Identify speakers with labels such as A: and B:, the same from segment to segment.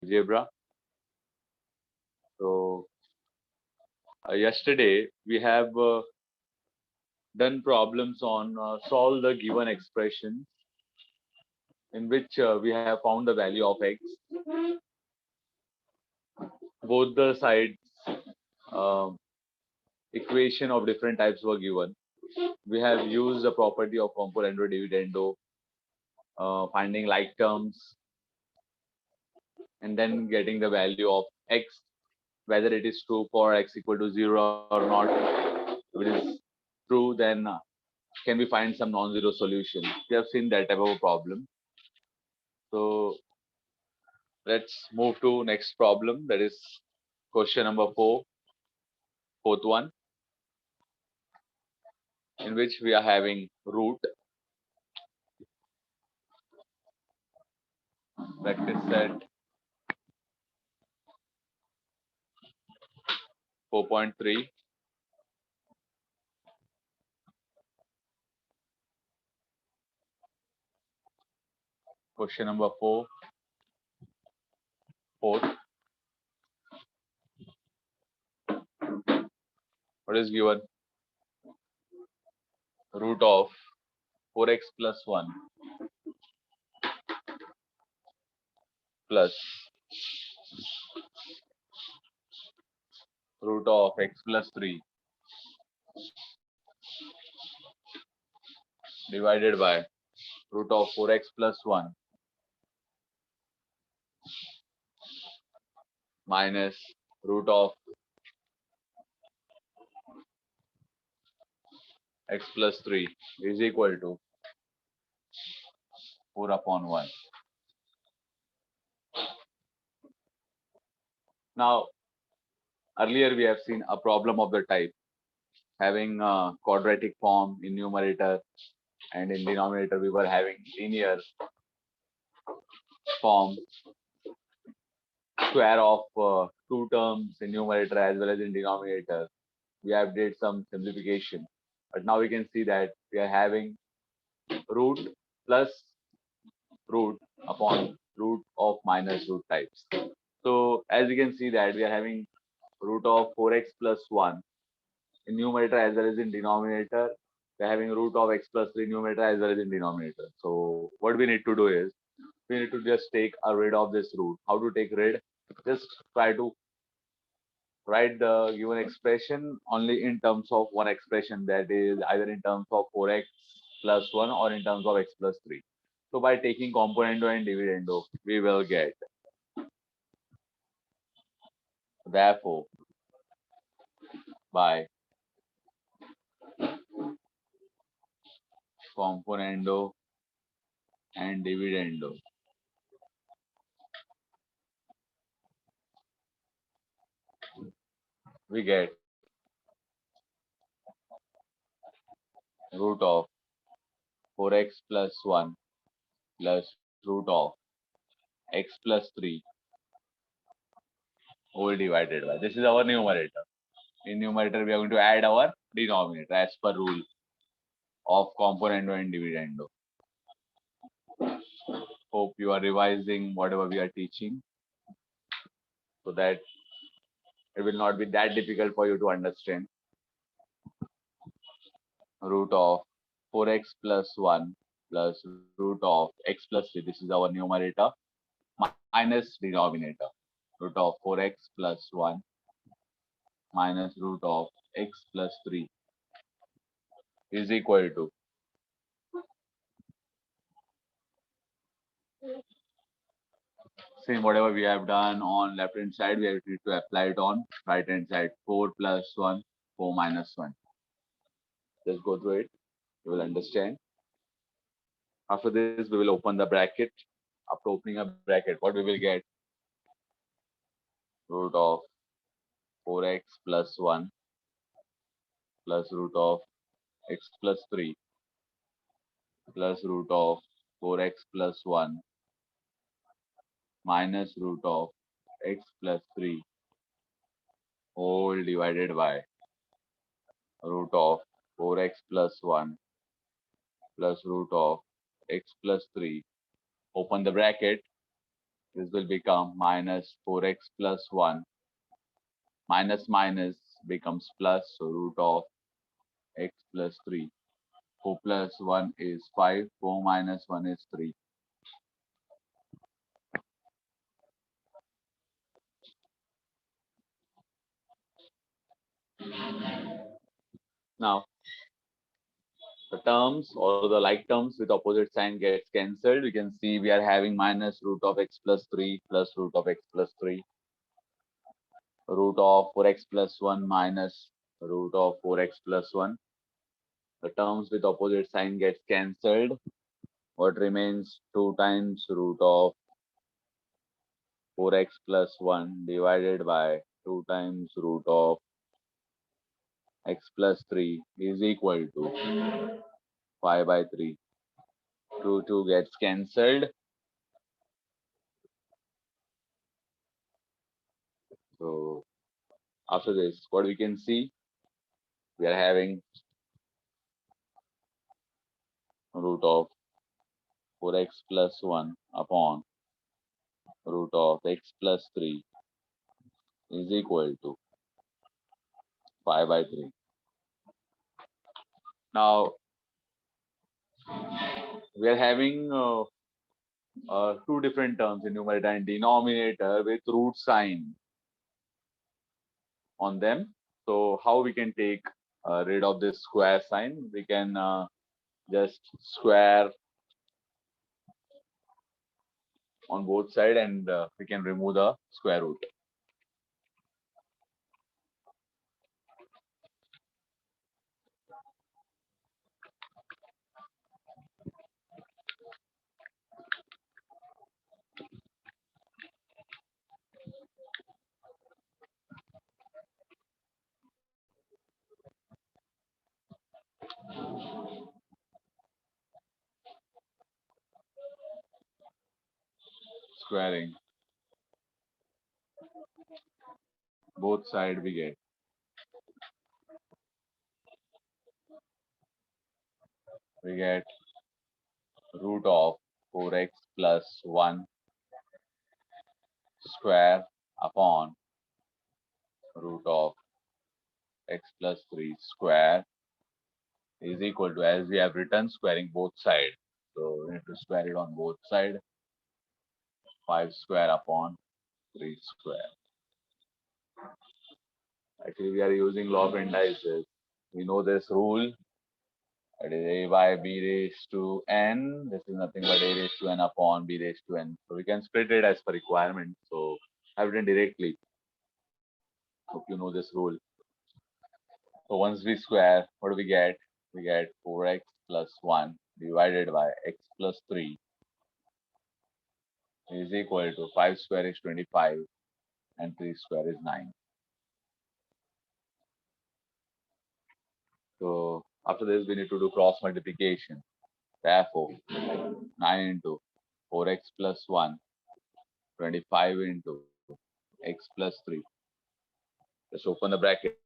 A: algebra. So yesterday we have done problems on solve the given expression in which we have found the value of x. Both the sides uh, equation of different types were given. We have used the property of componendo dividendo, finding like terms, and then getting the value of x, whether it is true for x equal to 0 or not. If it is true, then can we find some non-zero solution? We have seen that type of a problem. So let's move to next problem. That is question number 4, fourth one, in which we are having root, practice set 4.3. Question number 4, fourth. What is given? Root of 4x plus 1 plus root of x plus 3 divided by root of 4x plus 1 minus root of x plus 3 is equal to 4 upon 1. Now, earlier we have seen a problem of the type having a quadratic form in numerator, and in denominator we were having linear form, square of two terms in numerator as well as in denominator. We have did some simplification, but now we can see that we are having root plus root upon root of minus root types. So as you can see that we are having root of 4x plus 1 in numerator as well as in denominator. We are having root of x plus 3 numerator as well as in denominator. So what we need to do is we need to just take a rid of this root. How to take rid? Just try to write the given expression only in terms of one expression, that is either in terms of 4x plus 1 or in terms of x plus 3. So by taking componendo and dividendo, we will get, therefore, by componendo and dividendo, we get root of 4x plus 1 plus root of x plus 3 whole divided by, this is our numerator. In numerator, we are going to add our denominator as per rule of componendo and dividendo. Hope you are revising whatever we are teaching so that it will not be that difficult for you to understand. Root of 4x plus 1 plus root of x plus 3, this is our numerator, minus denominator, root of 4x plus 1 minus root of x plus 3 is equal to same whatever we have done on left hand side, we have to apply it on right hand side. 4 plus 1, 4 minus 1. Just go through it, you will understand. After this, we will open the bracket. After opening a bracket, what we will get? Root of 4x plus 1 plus root of x plus 3 plus root of 4x plus 1 minus root of x plus 3 whole divided by root of 4x plus 1 plus root of x plus 3. Open the bracket. this will become minus 4x plus 1. Minus minus becomes plus, so root of x plus 3. 4 plus 1 is 5. 4 minus 1 is 3. Now, the terms or the like terms with opposite sign gets cancelled. We can see we are having minus root of x plus 3 plus root of x plus 3. Root of 4x plus 1 minus root of 4x plus 1. The terms with opposite sign gets cancelled. What remains? 2 times root of 4x plus 1 divided by 2 times root of x plus 3 is equal to 5 by 3. 2 gets cancelled. So after this, what we can see, we are having root of 4x plus 1 upon root of x plus 3 is equal to 5 by 3. Now, we are having two different terms in numerator and denominator with root sign on them. So how we can take rid of this square sign? We can just square on both sides and we can remove the square root. Squaring both sides we get root of 4x plus 1 square upon root of x plus 3 square is equal to, as we have written, squaring both sides. So we need to square it on both sides. 5 square upon 3 square. Actually, we are using law of indices. We know this rule. That is a by b raised to n. This is nothing but a raised to n upon b raised to n. So we can split it as per requirement. So I've written directly. Hope you know this rule. So once we square, what do we get? We get 4x plus 1 divided by x plus 3 is equal to 5 square is 25 and 3 square is 9. So after this, we need to do cross multiplication. Therefore, 9 into 4x plus 1, 25 into x plus 3. Just open the bracket.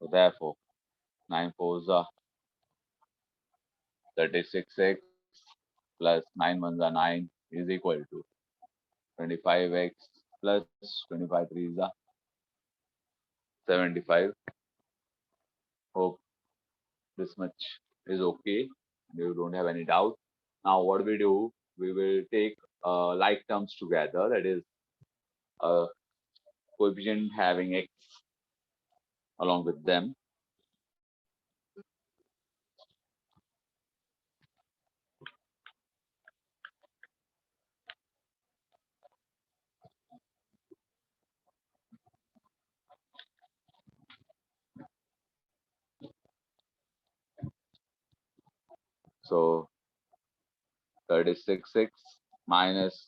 A: So therefore, 9 fours are 36x plus 9 ones are 9 is equal to 25x plus 25 threes are 75. Hope this much is okay. You don't have any doubt. Now what we do, we will take like terms together. That is a coefficient having x along with them. So 36x minus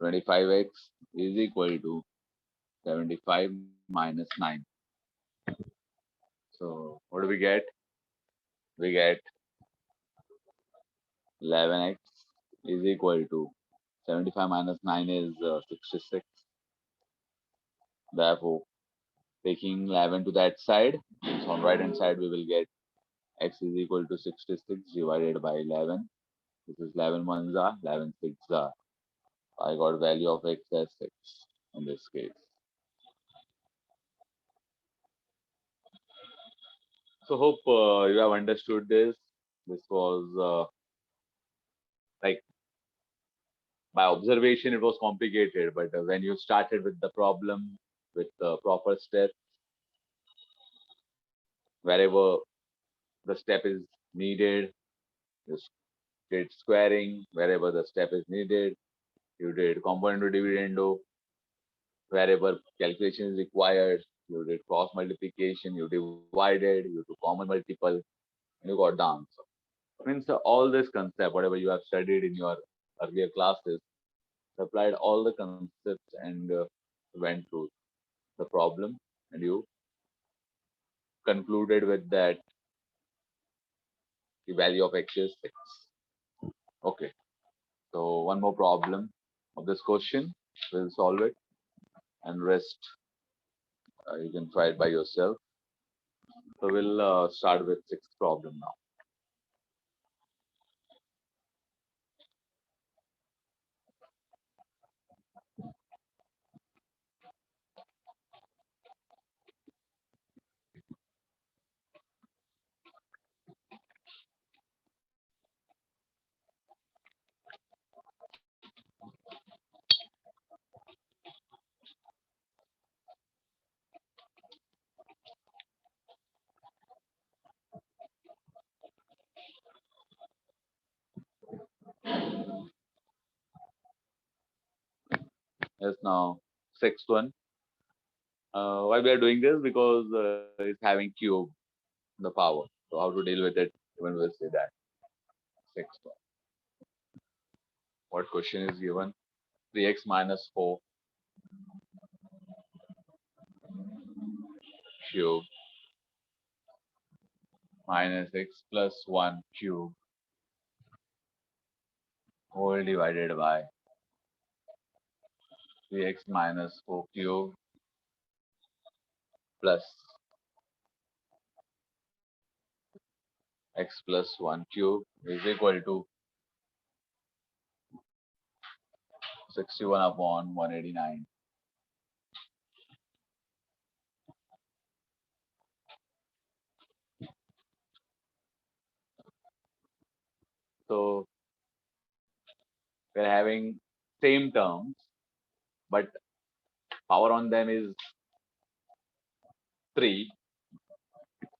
A: 25x is equal to 75 minus 9. So what do we get? We get 11x is equal to 75 minus 9 is 66. Therefore, taking 11 to that side, so on right hand side we will get x is equal to 66 divided by 11. This is 11 ones are, 11 six are. I got value of x as 6 in this case. So hope you have understood this. This was like by observation it was complicated, but when you started with the problem with the proper steps, wherever the step is needed, you did squaring. Wherever the step is needed, you did component to dividendo. Wherever calculation is required, you did cross multiplication, you divided, you took common multiple, and you got the answer. Means all this concept, whatever you have studied in your earlier classes, applied all the concepts and went through the problem, and you concluded with that the value of x is 6. Okay, so one more problem of this question, we'll solve it, and rest you can try it by yourself. So we'll start with sixth problem now. Yes, now sixth one. Why we are doing this? Because it's having cube the power. So how to deal with it? Even we'll say that. Sixth one. What question is given? 3x minus 4 cube minus x plus 1 cube whole divided by 3x minus 4 cube plus x plus 1 cube is equal to 61 upon 189. So we're having same terms, but power on them is 3.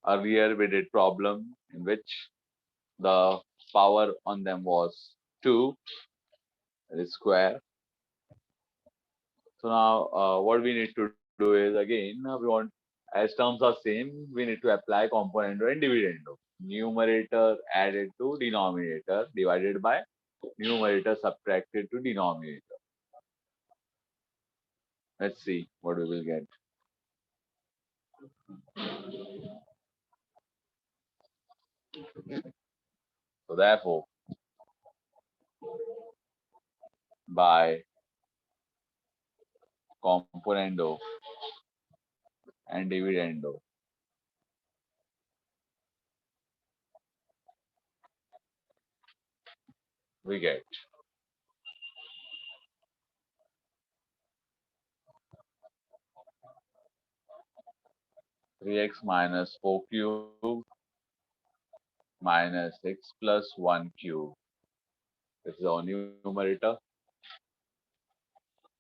A: Earlier we did problem in which the power on them was 2, that is square. So now what we need to do is again we want, as terms are same, we need to apply componendo and dividendo. Numerator added to denominator divided by numerator subtracted to denominator. Let's see what we will get. So therefore, by componendo and dividendo, we get 3x minus 4 cube minus x plus 1 cube. This is our numerator,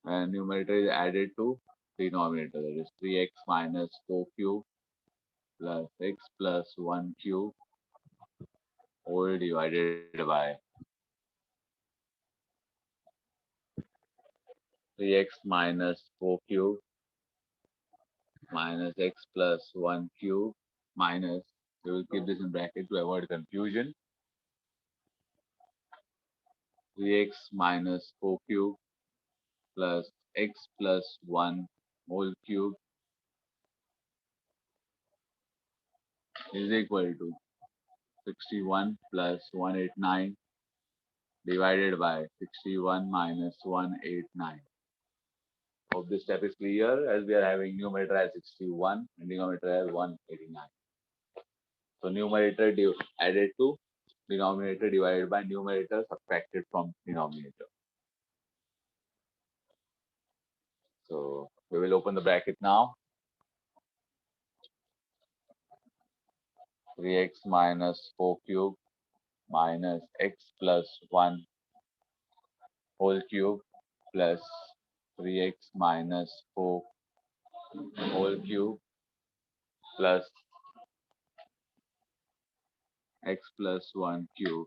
A: and numerator is added to denominator. That is 3x minus 4 cube plus x plus 1 cube whole divided by 3x minus 4 cube minus x plus 1 cube minus, we will keep this in bracket to avoid confusion, 3x minus 4 cube plus x plus 1 whole cube is equal to 61 plus 189 divided by 61 minus 189. Hope this step is clear as we are having numerator as 61 and denominator as 189. So numerator added to denominator divided by numerator subtracted from denominator. So we will open the bracket now. 3x minus 4 cube minus x plus 1 whole cube plus 3x minus 4 whole cube plus x plus 1 cube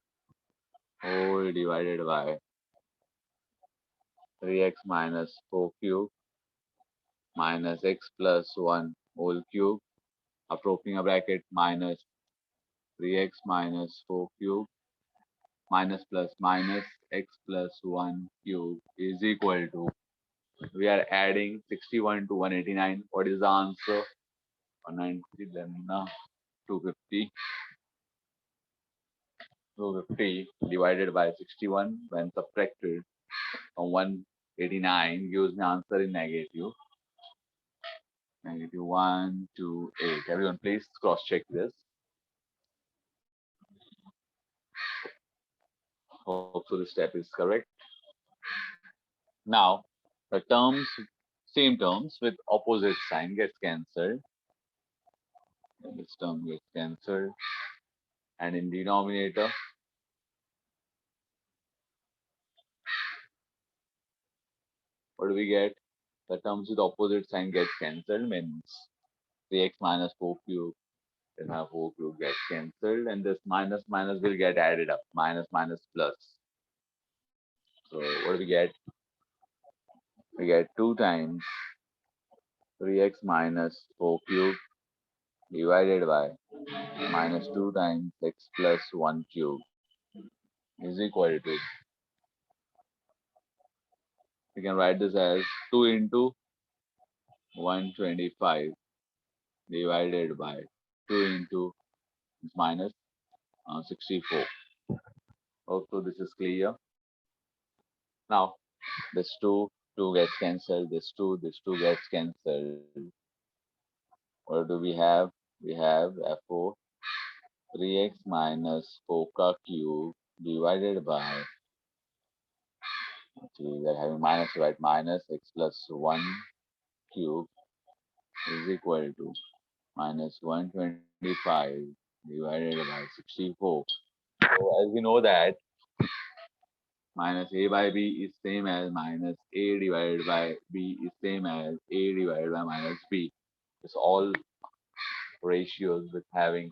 A: whole divided by 3x minus 4 cube minus x plus 1 whole cube, after opening a bracket, minus 3x minus 4 cube minus plus minus x plus 1 cube is equal to, we are adding 61 to 189. What is the answer? 190, then 250. 250 divided by 61 when subtracted from 189 gives the answer in negative. Negative 128. Everyone, please cross check this. Hope so. The step is correct. Now, the terms, same terms with opposite sign gets cancelled. This term gets cancelled, and in denominator, what do we get? The terms with opposite sign gets cancelled, means 3x minus 4 cube, then our 4 cube gets cancelled, and this minus minus will get added up. Minus minus plus. So what do we get? We get 2 times 3x minus 4 cube divided by minus 2 times x plus 1 cube is equal to, we can write this as 2 into 125 divided by 2 into minus 64. Also, this is clear. Now, this 2 gets cancelled, this 2 gets cancelled. What do we have? We have therefore 3x minus 4 cube divided by, we are having minus, right? Minus x plus 1 cube is equal to minus 125 divided by 64. So as we know that minus a by b is same as minus a divided by b is same as a divided by minus b. It's all ratios with having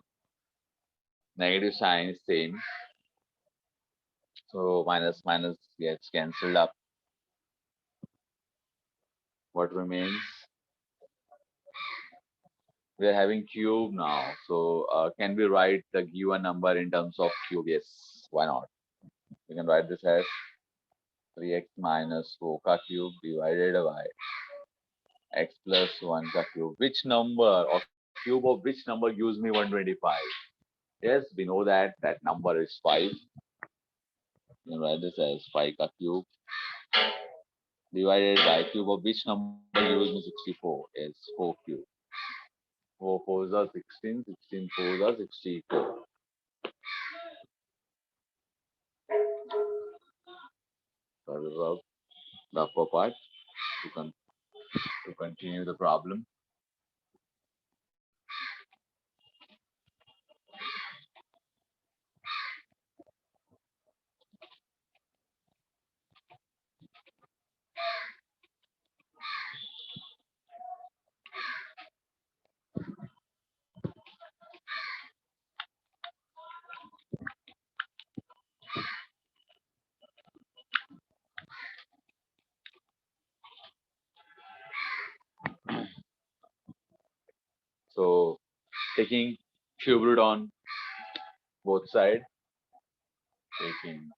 A: negative sign is same. So minus minus gets cancelled up. What remains? We are having cube now. So can we write the given number in terms of cube? Yes, why not? We can write this as 3x minus 4 cube divided by x plus 1 cube. Which number or cube of which number gives me 125? Yes, we know that that number is 5. We can write this as 5 cube divided by cube of which number gives me 64 is 4 cube. 4 4s are 16, 16 4s are 64. So this is the upper part to continue the problem. So taking cube root on both sides, taking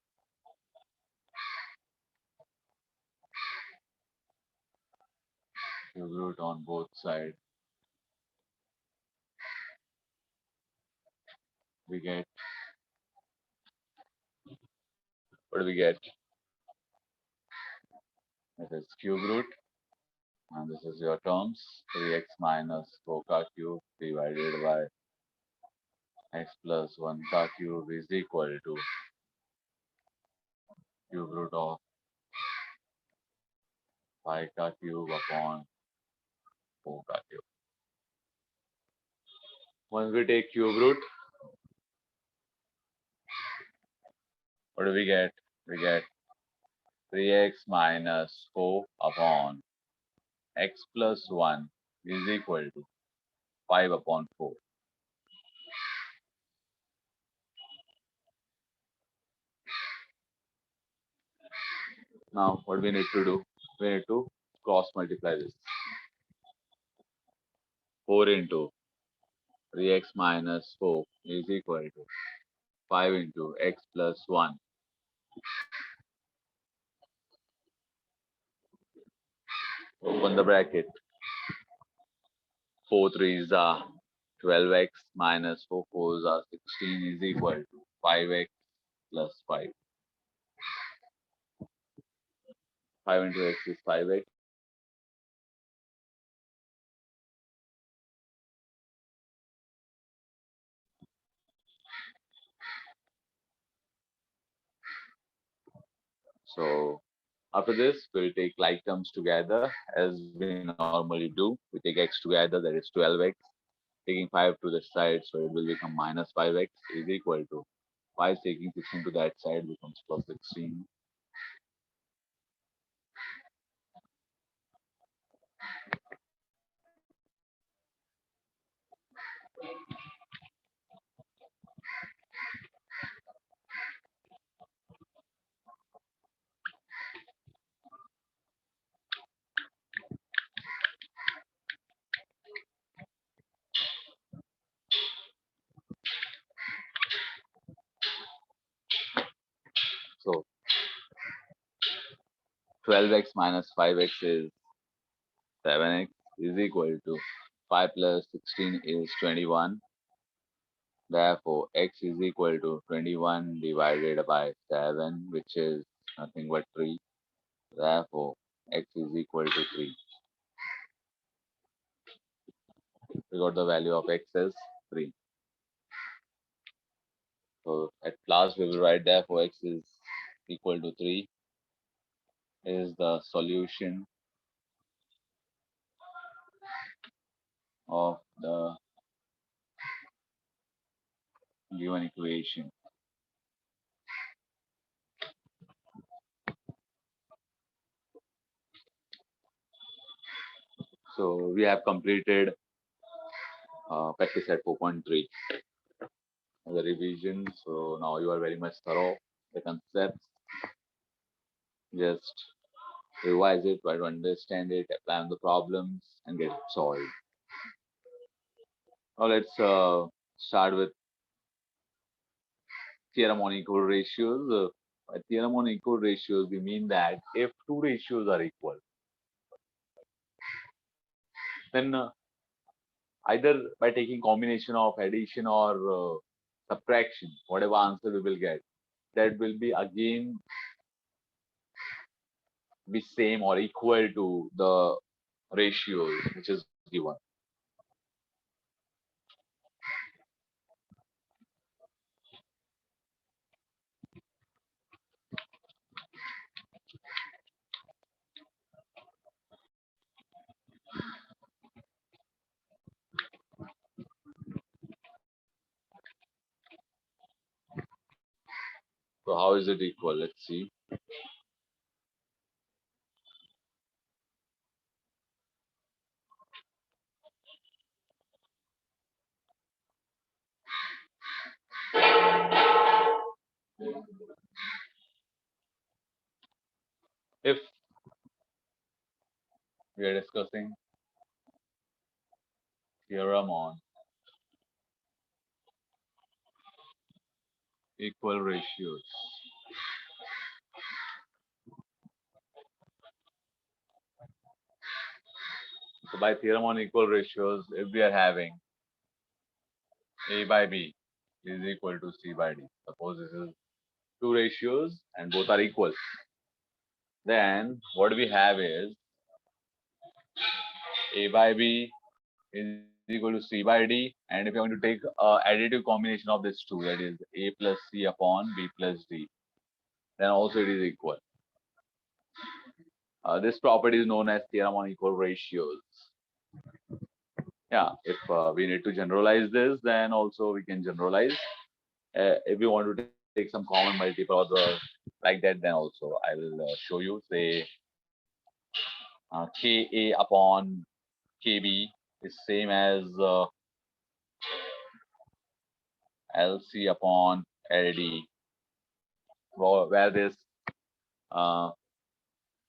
A: cube root on both sides, we get What do we get? This is cube root, and this is your terms. 3x minus 4 cube divided by x plus 1 cube is equal to cube root of 5 cube upon 4 cube. Once we take cube root, what do we get? We get 3x minus 4 upon x plus 1 is equal to 5 upon 4. Now, what we need to do? We need to cross multiply this. 4 into 3x minus 4 is equal to 5 into x plus 1. Open the bracket. 4 3s are 12x minus 4 4s are 16 is equal to 5x plus 5. 5 into x is 5x. So after this, we'll take like terms together as we normally do. We take x together, that is 12x. Taking 5 to the side, so it will become minus 5x is equal to 5 taking 16 to that side becomes plus 16. So 12x minus 5x is 7x is equal to 5 plus 16 is 21. Therefore, x is equal to 21 divided by 7, which is nothing but 3. Therefore, x is equal to 3. We got the value of x as 3. So at last we will write therefore x is equal to 3 is the solution of the given equation. So we have completed practice at 4.3 the revision. So now you are very much thorough. The concepts, just revise it, try to understand it, apply on the problems, and get it solved. Now let's start with theorem on equal ratios. By theorem on equal ratios, we mean that if two ratios are equal, then either by taking combination of addition or subtraction, whatever answer we will get, that will be again be same or equal to the ratio which is given. So how is it equal? Let's see. If we are discussing theorem on equal ratios, so by theorem on equal ratios, if we are having A by B is equal to C by D, suppose this is two ratios and both are equal. Then what we have is A by B is equal to C by D, and if you're going to take additive combination of these two, that is A plus C upon B plus D, then also it is equal. This property is known as theorem on equal ratios. Yeah, if we need to generalize this, then also we can generalize. If we want to take some common multiple or like that, then also I will show you. Say Ka upon Kb is same as Lc upon Ld, where this uh,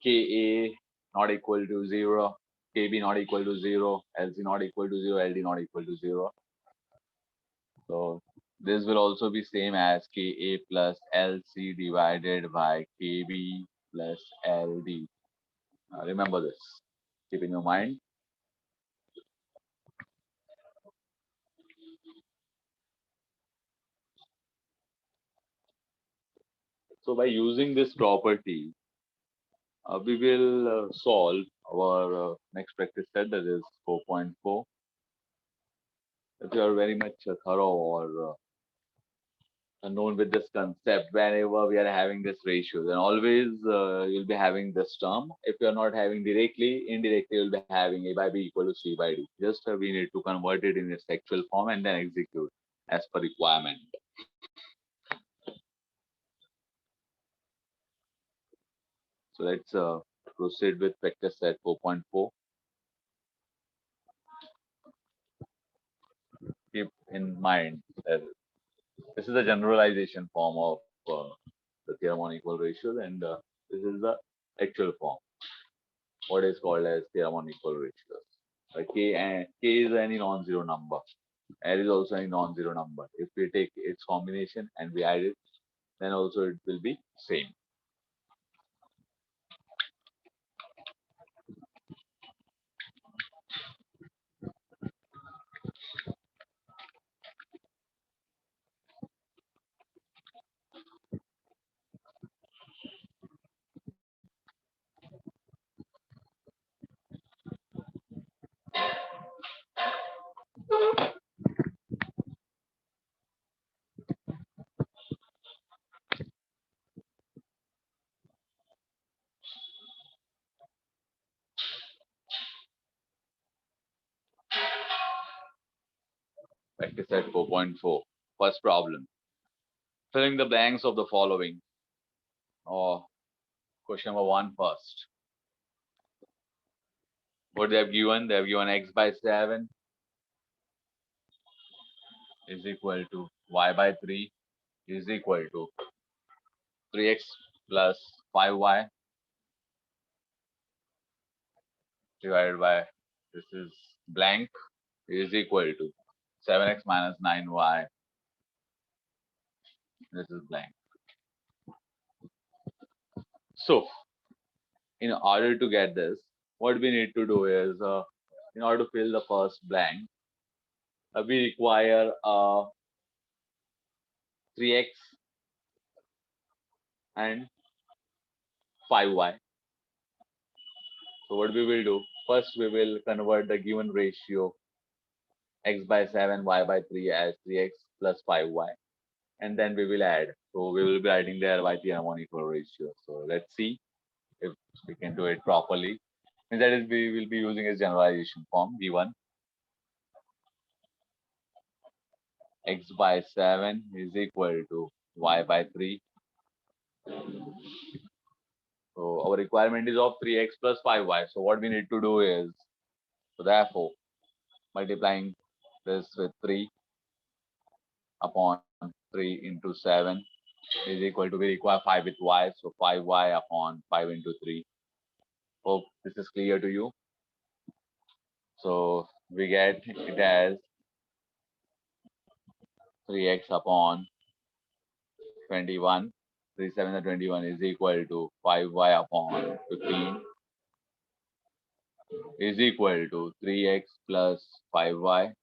A: Ka not equal to 0, Kb not equal to 0, Lc not equal to 0, Ld not equal to 0. So this will also be same as Ka plus Lc divided by Kb plus Ld. Remember this. Keep in your mind. So by using this property, we will solve our next practice set, that is 4.4. If you are very much thorough or known with this concept, whenever we are having this ratio, then always you'll be having this term. If you're not having directly, indirectly you'll be having A by B equal to C by D. Just we need to convert it in its actual form and then execute as per requirement. So let's proceed with practice set 4.4. Keep in mind that this is a generalization form of the theorem on equal ratios, and this is the actual form, what is called as theorem on equal ratios. K is any non-zero number. L is also any non-zero number. If we take its combination and we add it, then also it will be same. Practice at 4.4. First problem. Filling the blanks of the following. Or question number 1 first. What they have given? They have given x by 7 is equal to y by 3 is equal to 3x plus 5y divided by, this is blank, is equal to 7x minus 9y. This is blank. So, in order to get this, what we need to do is, in order to fill the first blank, we require 3x and 5y. So what we will do, first we will convert the given ratio x by 7, y by 3 as 3x plus 5y, and then we will add. So we will be adding there by theorem on equal ratio. So let's see if we can do it properly. And that is, we will be using a generalization form given x by 7 is equal to y by 3. So our requirement is of 3x plus 5y. So what we need to do is, so therefore, multiplying this with 3 upon 3 into 7 is equal to, we require 5 with y. So 5y upon 5 into 3. Hope this is clear to you. So we get it as 3x upon 21. 3 7 21 is equal to 5y upon 15 is equal to 3x plus 5y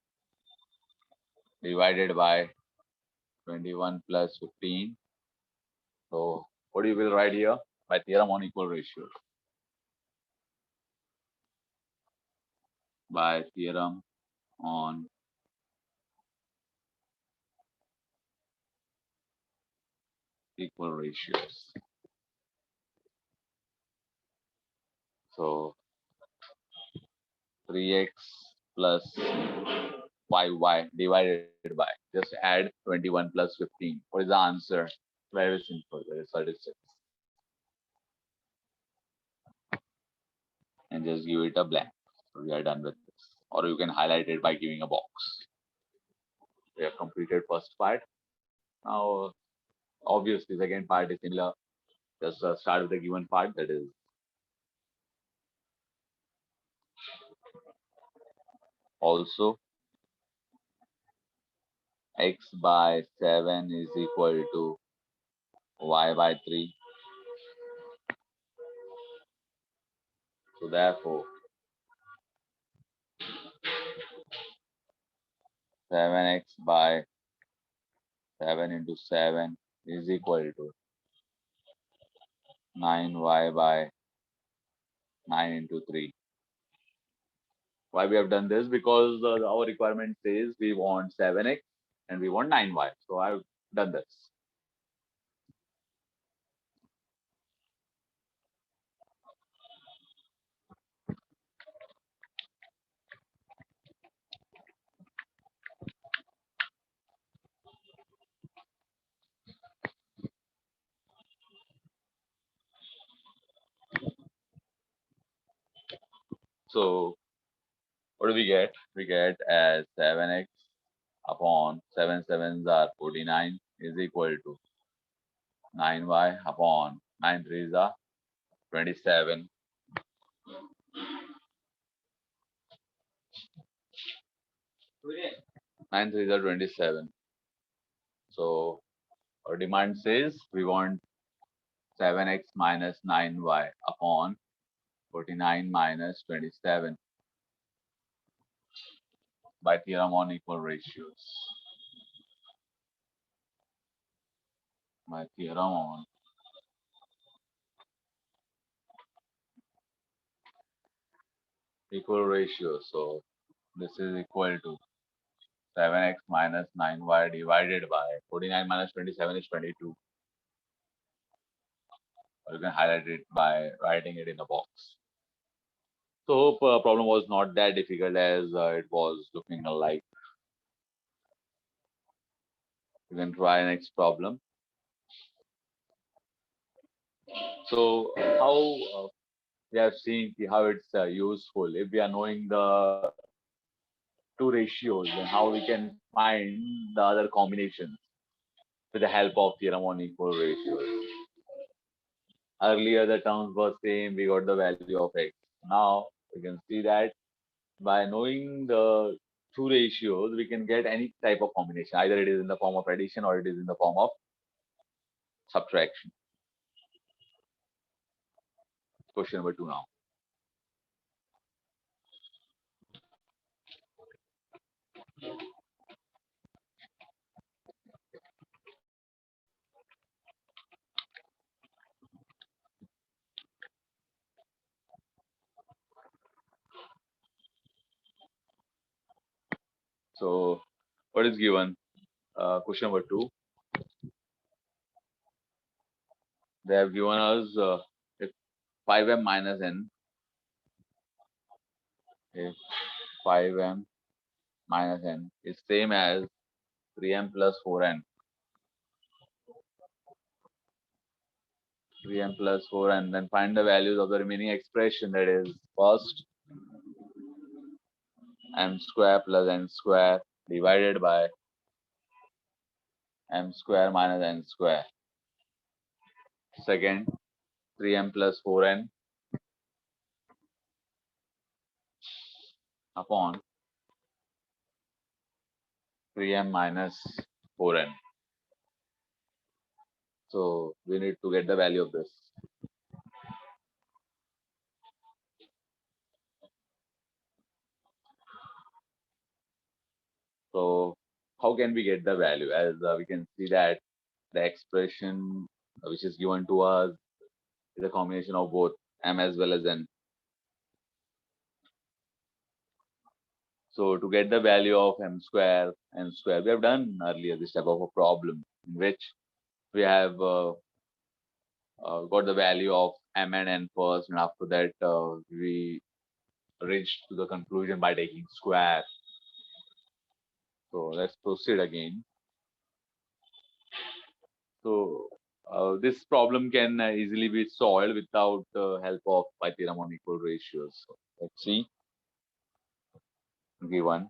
A: divided by 21 plus 15 So what you will write here? By theorem on equal ratios. By theorem on equal ratios. So 3x plus 5y divided by, just add 21 plus 15. What is the answer? Very simple. There is 36. And just give it a blank. So we are done with this. Or you can highlight it by giving a box. We have completed first part. Now, obviously, second part is similar. Just start with the given part, that is also x by 7 is equal to y by 3. So therefore, 7x by 7 into 7 is equal to 9y by 9 into 3. Why we have done this? Because our requirement says we want 7x and we want 9y. So I've done this. So what do we get? We get as 7x upon 7 sevens are 49 is equal to 9y upon 9 threes are 27. 9 threes are 27. So our demand says we want 7x minus 9y upon 49 minus 27 by theorem on equal ratios. By theorem on equal ratios. So this is equal to 7x minus 9y divided by 49 minus 27 is 22. Or you can highlight it by writing it in a box. So hope problem was not that difficult as it was looking like. You can try next problem. So how we have seen how it's useful if we are knowing the two ratios and how we can find the other combinations with the help of theorem on equal ratios. Earlier the terms were same, we got the value of x. Now we can see that by knowing the two ratios, we can get any type of combination. Either it is in the form of addition or it is in the form of subtraction. Question number 2 now. So what is given? Question number 2. They have given us if 5m minus n, if 5m minus n is same as 3m plus 4n. 3m plus 4n, then find the values of the remaining expression, that is first m square plus n square divided by m square minus n square. Second, 3m plus 4n upon 3m minus 4n. So we need to get the value of this. So how can we get the value? As we can see that the expression which is given to us is a combination of both m as well as n. So to get the value of m square, n square, we have done earlier this type of a problem in which we have got the value of m and n first, and after that we reached to the conclusion by taking square. So let's proceed again. So this problem can easily be solved without the help of pi theorem on equal ratios. So let's see. Given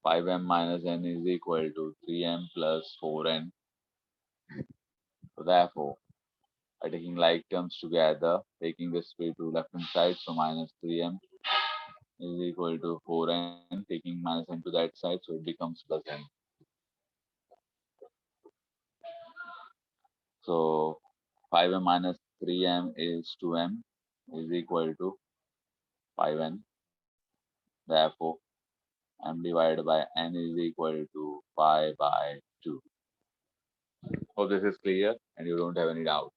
A: 5m minus n is equal to 3m plus 4n. So therefore, by taking like terms together, taking this way to left hand side, so minus 3m is equal to 4n, taking minus n to that side, so it becomes plus n. So 5m minus 3m is 2m is equal to 5n. Therefore, m divided by n is equal to 5 by 2. Hope this is clear and you don't have any doubt.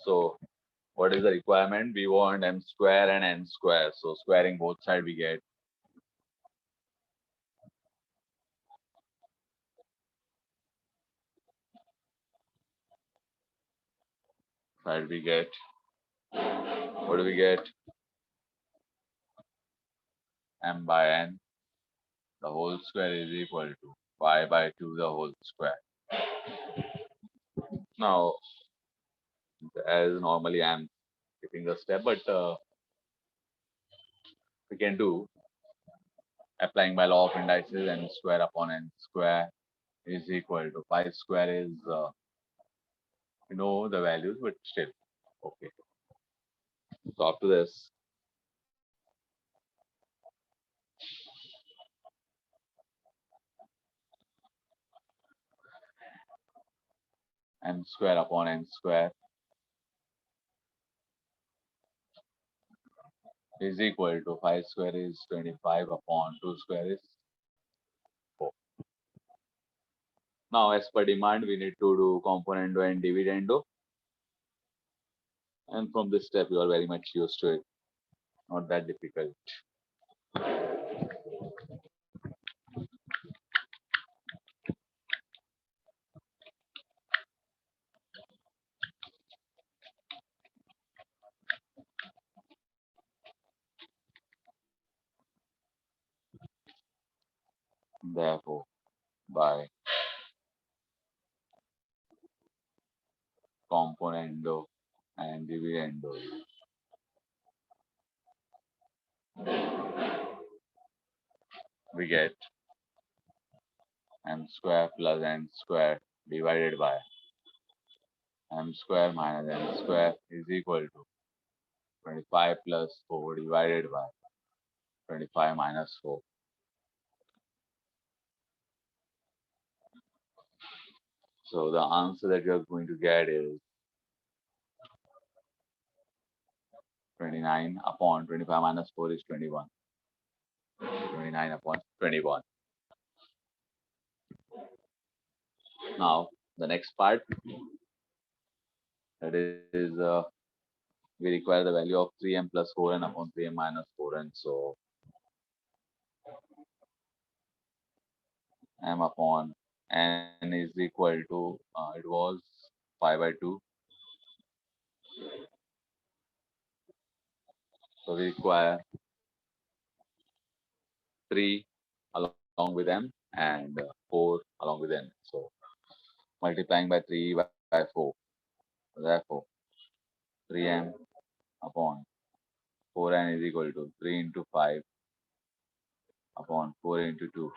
A: So what is the requirement? We want m square and n square. So squaring both sides we get side we get what do we get? M by n the whole square is equal to pi by 2 the whole square. Now as normally I'm skipping the step, but we can do applying by law of indices n square upon n square is equal to pi square is you know the values, but still okay. So after this m square upon n square is equal to 5 square is 25 upon 2 square is 4. Now as per demand we need to do componendo and dividendo, and from this step you are very much used to it, not that difficult. Therefore by componendo and dividendo we get m square plus n square divided by m square minus n square is equal to 25 plus 4 divided by 25 minus 4. So the answer that you are going to get is 29 upon 25 minus 4 is 21. 29 upon 21. Now the next part, that is we require the value of 3m plus 4n upon 3m minus 4n. So m upon n is equal to it was 5 by 2. So we require 3 along with m and 4 along with n. So multiplying by 3 by 4. Therefore 3m upon 4n is equal to 3 into 5 upon 4 into 2.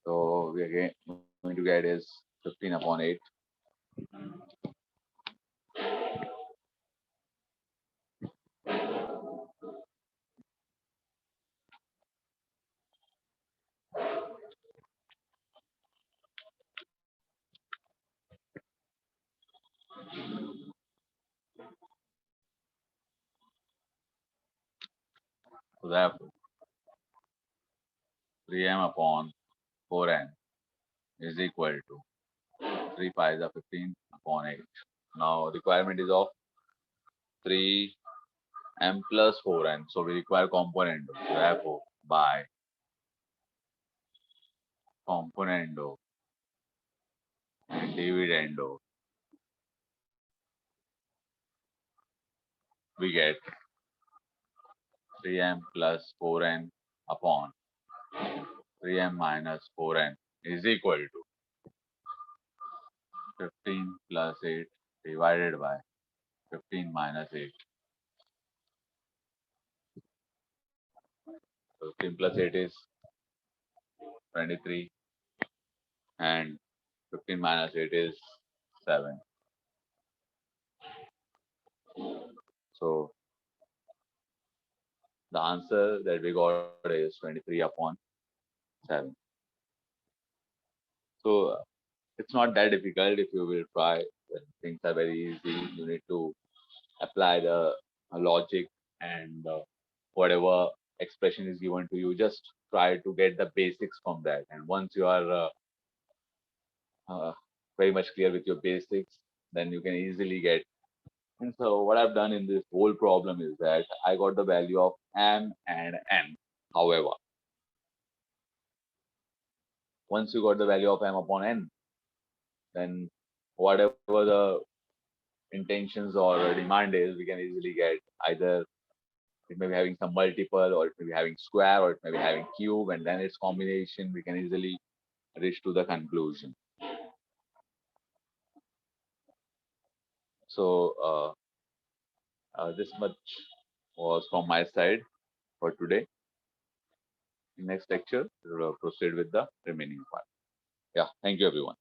A: So we are going to get is 15 upon 8. So therefore, 3m upon 4n is equal to 3 pi is 15 upon 8. Now requirement is of 3m plus 4n. So we require componendo. So therefore, by componendo and dividendo, we get 3m plus 4n upon 3m minus 4n is equal to 15 plus 8 divided by 15 minus 8. 15 plus 8 is 23 and 15 minus 8 is 7. So the answer that we got is 23 upon 7. So it's not that difficult if you will try. Things are very easy. You need to apply the logic and whatever expression is given to you, just try to get the basics from that. And once you are very much clear with your basics, then you can easily get. And so what I've done in this whole problem is that I got the value of m and n. However, once you got the value of m upon n, then whatever the intentions or demand is, we can easily get either it may be having some multiple, or it may be having square, or it may be having cube, and then its combination, we can easily reach to the conclusion. So this much was from my side for today. In next lecture, we will proceed with the remaining part. Yeah, thank you everyone.